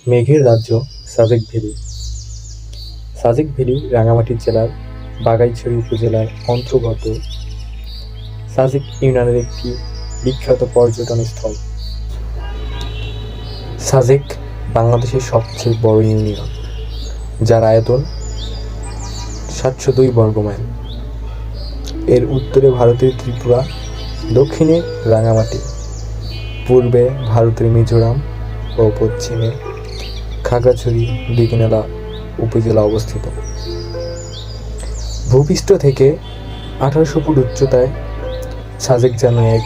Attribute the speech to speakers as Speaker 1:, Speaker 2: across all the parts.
Speaker 1: মেঘের রাজ্য Sajek valley. Sajek valley Rangamati জেলার বাঘাইছড়ি উপজেলার অন্তর্গত সাজেক ইউনিয়নের একটি বিখ্যাত পর্যটন স্থল। সাজেক বাংলাদেশের সবচেয়ে বড় ইউনিয়ন, যার আয়তন ৭০২ বর্গমাইল। এর উত্তরে ভারতের ত্রিপুরা, দক্ষিণে রাঙামাটি, পূর্বে ভারতের মিজোরাম ও পশ্চিমে খাগড়াছড়ি দীঘিনালা উপজেলা অবস্থিত। ভূপৃষ্ঠ থেকে ১৮০০ ফুট উচ্চতায় সাজেক যেন এক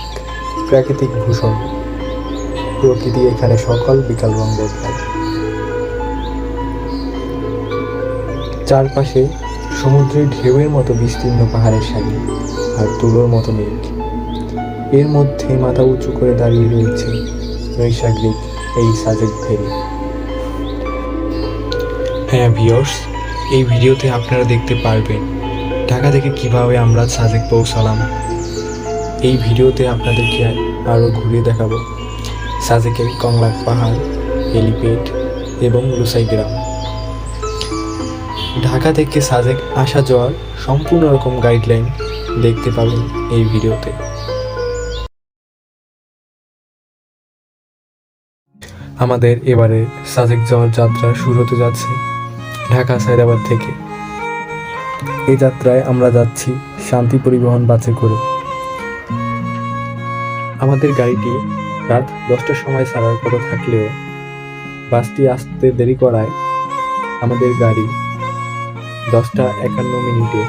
Speaker 1: প্রাকৃতিক ভূষণ। প্রকৃতি এখানে সকাল বিকাল রং বদলায়। চারপাশে সমুদ্রের ঢেউয়ের মতো বিস্তীর্ণ পাহাড়ের সারি আর তুলোর মতো মেঘ। এর মধ্যে মাথা উঁচু করে দাঁড়িয়ে রয়েছে নৈসর্গিক এই সাজেক ভ্যালি। হ্যাঁ ভিউয়ার্স, এই ভিডিওতে আপনারা দেখতে পারবেন ঢাকা থেকে কিভাবে আমরা সাজেক পৌঁছালাম। এই ভিডিওতে আপনাদেরকে আরও ঘুরিয়ে দেখাবো সাজেকের কংলাক পাহাড়, হেলিপ্যাড এবং লুসাই গ্রাম। ঢাকা থেকে সাজেক আসা যাওয়ার সম্পূর্ণ রকম গাইডলাইন দেখতে পাবেন এই ভিডিওতে। আমাদের এবারে সাজেক যাওয়ার যাত্রা শুরু হতে যাচ্ছে ঢাকা সায়দাবাদ থেকে। এই যাত্রায় আমরা যাচ্ছি শান্তি পরিবহন বাসে করে। আমাদের গাড়িটি রাত 10টার সময় ছাড়ার কথা থাকলেও বাসটি আসতে দেরি করায় আমাদের গাড়ি 10টা 51 মিনিটে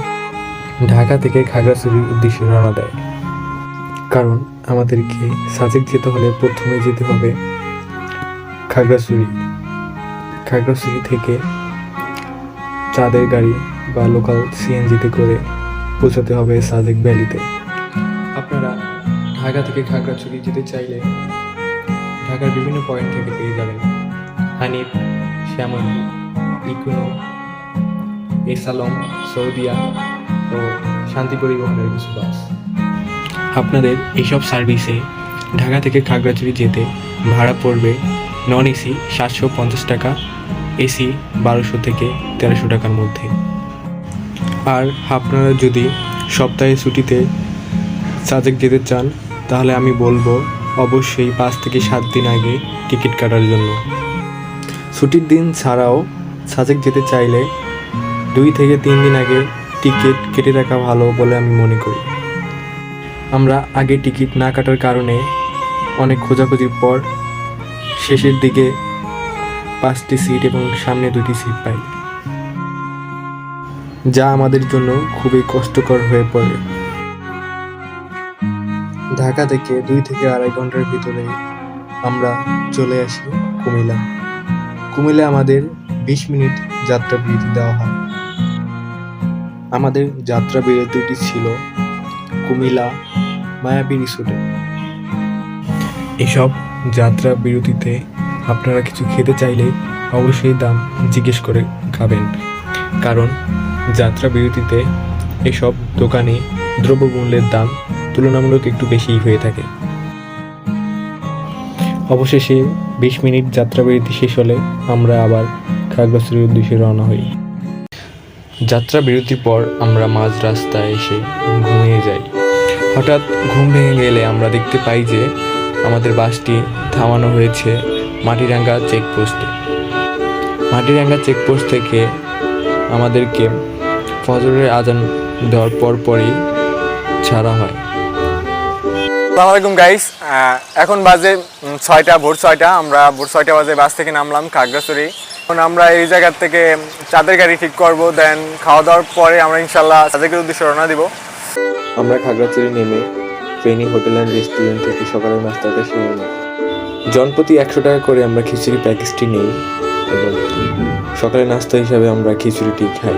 Speaker 1: ঢাকা থেকে খাগড়াছড়ির উদ্দেশ্যে রওনা দেয়। কারণ আমাদেরকে সাজেক যেতে হলে প্রথমে যেতে হবে খাগড়াছড়ি। খাগড়াছড়ি থেকে চাঁদের গাড়ি বা লোকাল সিএনজিতে করে পৌঁছাতে হবে সাজেক ভ্যালিতে। আপনারা ঢাকা থেকে খাগড়াছড়ি যেতে চাইলে ঢাকার বিভিন্ন পয়েন্ট থেকে পেয়ে যাবেন হানিফ, শ্যামলী, ইকোনো, এসালম, সৌদিয়া ও শান্তি পরিবহনের কিছু বাস। আপনাদের এইসব সার্ভিসে ঢাকা থেকে খাগড়াছড়ি যেতে ভাড়া পড়বে নন এসি 750 টাকা, এসি 1200 থেকে 1300 টাকার মধ্যে। আর আপনারা যদি সপ্তাহে ছুটিতে সাজেক যেতে চান তাহলে আমি বলবো অবশ্যই 5 থেকে 7 দিন আগে টিকিট কাটার জন্য। ছুটির দিন ছাড়াও সাজেক যেতে চাইলে 2 থেকে 3 দিন আগে টিকিট কেটে রাখা ভালো বলে আমি মনে করি। আমরা আগে টিকিট না কাটার কারণে অনেক খোঁজাখুঁজির পর শেষের দিকে 5টি সিট এবং সামনে 2টি সিট পাই, যা আমাদের জন্য খুবই কষ্টকর হয়ে পড়ে। ঢাকা থেকে 2 থেকে 2.5 ঘন্টার ভিতরে আমরা চলে আসি কুমিল্লা। কুমিল্লা আমাদের 20 মিনিট যাত্রা বিরতি দেওয়া হয়। আমাদের যাত্রা বিরতিটি ছিল কুমিল্লা মায়াবী রিসোর্টে। এসব যাত্রা বিরতিতে আপনারা কিছু খেতে চাইলে অবশ্যই দাম জিজ্ঞেস করে খাবেন, কারণ যাত্রা বিরতিতে এসব দোকানে দ্রব্যমূল্যের দাম তুলনামূলক একটু বেশিই হয়ে থাকে। অবশেষে 20 মিনিট যাত্রা বিরতি শেষ হলে আমরা আবার খাগড়াছড়ির উদ্দেশ্যে রওনা হই। যাত্রা বিরতির পর আমরা মাঝ রাস্তায় এসে ঘুমিয়ে যাই। হঠাৎ ঘুম ভেঙে গেলে আমরা দেখতে পাই যে আমাদের বাসটি থামানো হয়েছে মাটিরাঙ্গা চেকপোস্টে। মাটিরাঙ্গা চেকপোস্ট থেকে আমাদেরকে ফজরের আজান দেওয়ার পরপরই ছাড়া হয়।
Speaker 2: আসসালামু আলাইকুম গাইস, এখন বাজে 6টা, ভোর 6টা। আমরা ভোর 6টা বাজে বাস থেকে নামলাম খাগড়াছড়ি। এখন আমরা এই জায়গার থেকে চাঁদের গাড়ি ঠিক করব, দেন খাওয়া দাওয়ার পরে আমরা ইনশাল্লাহ সাজেকের উদ্দেশ্যে রওনা দিব।
Speaker 1: আমরা খাগড়াছড়ি নেমে ফেনী হোটেল অ্যান্ড রেস্টুরেন্ট থেকে সকালের নাস্তাটা সেরে নিই। জনপ্রতি 100 টাকা করে আমরা খিচুড়ি প্যাকেজটি নিই এবং সকালের নাস্তা হিসাবে আমরা খিচুড়িটি খাই।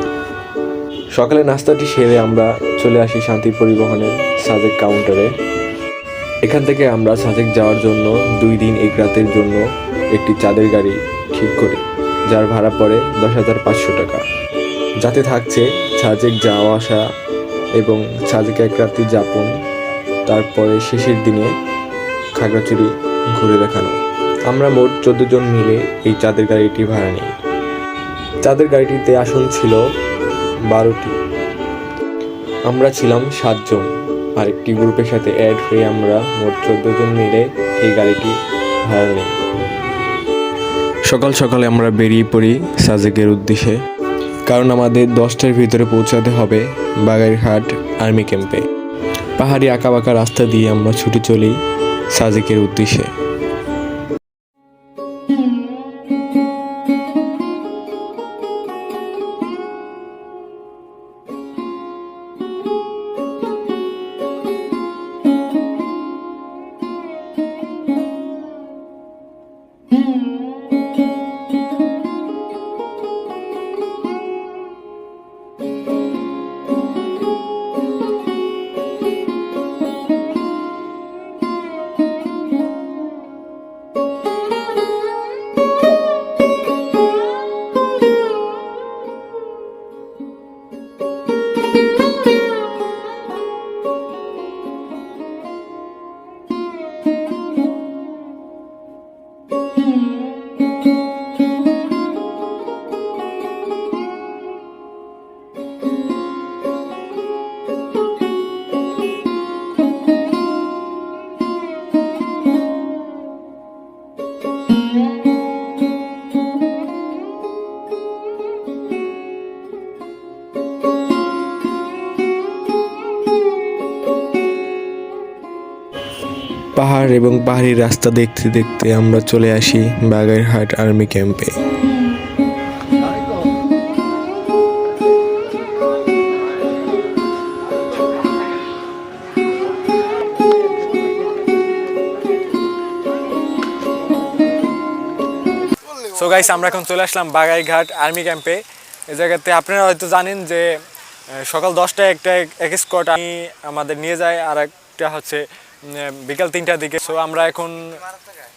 Speaker 1: সকালের নাস্তাটি সেরে আমরা চলে আসি শান্তি পরিবহনের সাজেক কাউন্টারে। এখান থেকে আমরা সাজেক যাওয়ার জন্য 2 দিন 1 রাতের জন্য একটি চাঁদের গাড়ি ঠিক করি, যার ভাড়া পড়ে 10,500 টাকা। যাতে থাকছে সাজেক যাওয়া আসা এবং সাজেকে 1 রাত্রি যাপন, তারপরে শেষের দিনে খাগড়াছড়ি ঘুরে দেখানো। আমরা মোট 14 জন মিলে এই চাঁদের গাড়িটি ভাড়া নিই। চাঁদের গাড়িটিতে আসন ছিল 12টি। আমরা ছিলাম 7 জন, আরেকটি গ্রুপের সাথে অ্যাড হয়ে আমরা মোট 14 জন মিলে এই গাড়িটি ভাড়া নিই। সকাল সকালে আমরা বেরিয়ে পড়ি সাজেকের উদ্দেশ্যে, কারণ আমাদের 10টার ভিতরে পৌঁছাতে হবে বাগেরহাট আর্মি ক্যাম্পে। পাহাড়ি আঁকাবাঁকা রাস্তা দিয়ে আমরা ছুটে চলি সাজেকের উদ্দেশ্যে। পাহাড় এবং পাহাড়ি রাস্তা দেখতে দেখতে আমরা চলে আসি বাগেরহাট আর্মি ক্যাম্পে।
Speaker 2: সো গাইস, আমরা এখন চলে আসলাম বাগাইঘাট আর্মি ক্যাম্পে। এই জায়গাতে আপনারা হয়তো জানেন যে সকাল 10টায় এক স্কোয়াড আমাদের নিয়ে যায়, আর একটা হচ্ছে বিকাল 3টার দিকে। সো আমরা এখন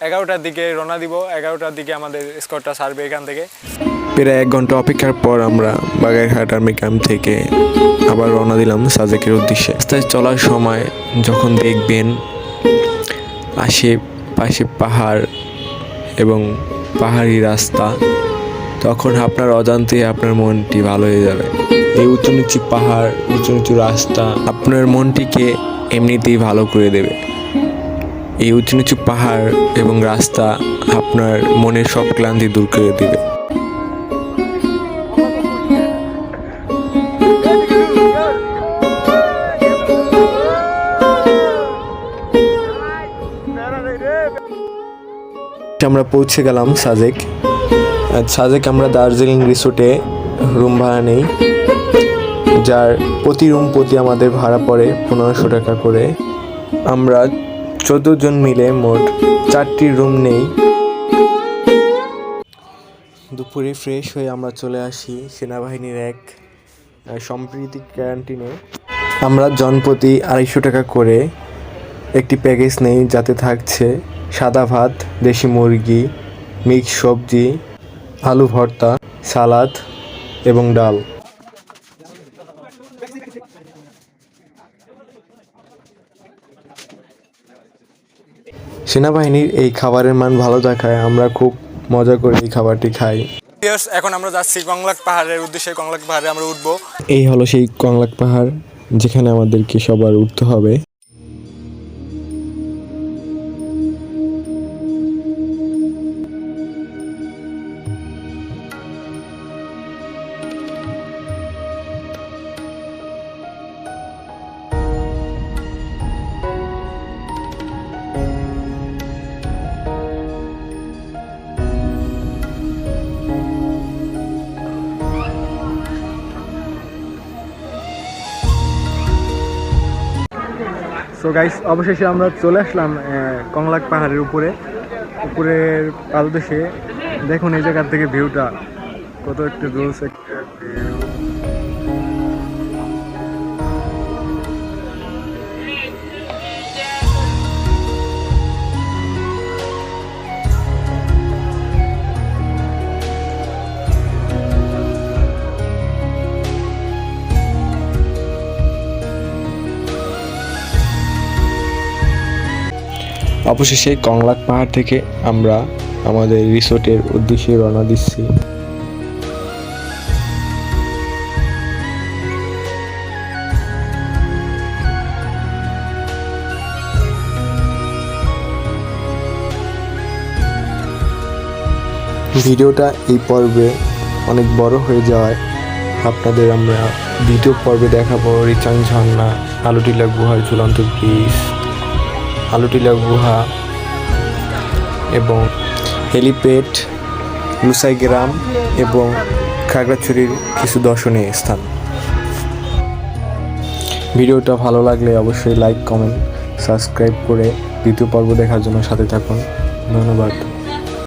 Speaker 2: 11টার দিকে রওনা দিব। 11টার দিকে আমাদের স্কোয়াডটা ছাড়বে এখান থেকে।
Speaker 1: প্রায় 1 ঘন্টা অপেক্ষার পর আমরা বাগেরহাট আর্মি ক্যাম্প থেকে আবার রওনা দিলাম সাজেকের উদ্দেশ্যে। রাস্তায় চলার সময় যখন দেখবেন আশেপাশে পাহাড় এবং পাহাড়ি রাস্তা, তখন আপনার অজান্তে আপনার মনটি ভালো হয়ে যাবে। এই উঁচু নিচু পাহাড়, উঁচু নিচু রাস্তা আপনার মনটিকে এমনিতেই ভালো করে দেবে। এই উঁচু নিচু পাহাড় এবং রাস্তা আপনার মনের সব ক্লান্তি দূর করে দেবে। আমরা পৌঁছে গেলাম সাজেক। আমরা দার্জিলিং রিসোর্টে রুম ভাড়া নেই, যার প্রতি রুম প্রতি আমাদের ভাড়া পড়ে 1500 টাকা করে। আমরা 14 জন মিলে মোট 4টি রুম নেই। দুপুরে ফ্রেশ হয়ে আমরা চলে আসি সেনাবাহিনীর এক সম্প্রীতি ক্যান্টিনে। আমরা জনপ্রতি 250 টাকা করে একটি প্যাকেজ নেই, যাতে থাকছে সাদা ভাত, দেশি মুরগি, মিক্স সবজি, আলু ভর্তা, সালাদ এবং ডাল। সেনাবাহিনীর এই খাবারের মান ভালো থাকায় আমরা খুব মজা করে এই খাবারটি খাই।
Speaker 2: এখন আমরা যাচ্ছি কংলাক পাহাড়ের উদ্দেশ্যে। কংলাক পাহাড়ে আমরা উঠবো।
Speaker 1: এই হলো সেই কংলাক পাহাড়, যেখানে আমাদেরকে সবার উঠতে হবে।
Speaker 2: সো গাইস, অবশেষে আমরা চলে আসলাম কংলাক পাহাড়ের উপরের পাদদেশে। দেখুন এই জায়গার থেকে ভিউটা কত একটা জোস একটা ভিউ।
Speaker 1: অবশেষে কংলাক পাহাড় থেকে আমরা আমাদের রিসোর্টের উদ্দেশ্যে রওনা দিচ্ছি। ভিডিওটা এই পর্বে অনেক বড় হয়ে যাওয়ায় আপনাদের আমরা দ্বিতীয় পর্বে দেখাবো রিচাং ঝর্ণা, আলুটিলা গুহার ঝুলন্ত ব্রিজ, আলুটিলা গুহা এবং হেলিপ্যাড, লুসাই গ্রাম এবং খাগড়াছড়ির কিছু দর্শনীয় স্থান। ভিডিওটা ভালো লাগলে অবশ্যই লাইক, কমেন্ট, সাবস্ক্রাইব করে দ্বিতীয় পর্ব দেখার জন্য সাথে থাকুন। ধন্যবাদ।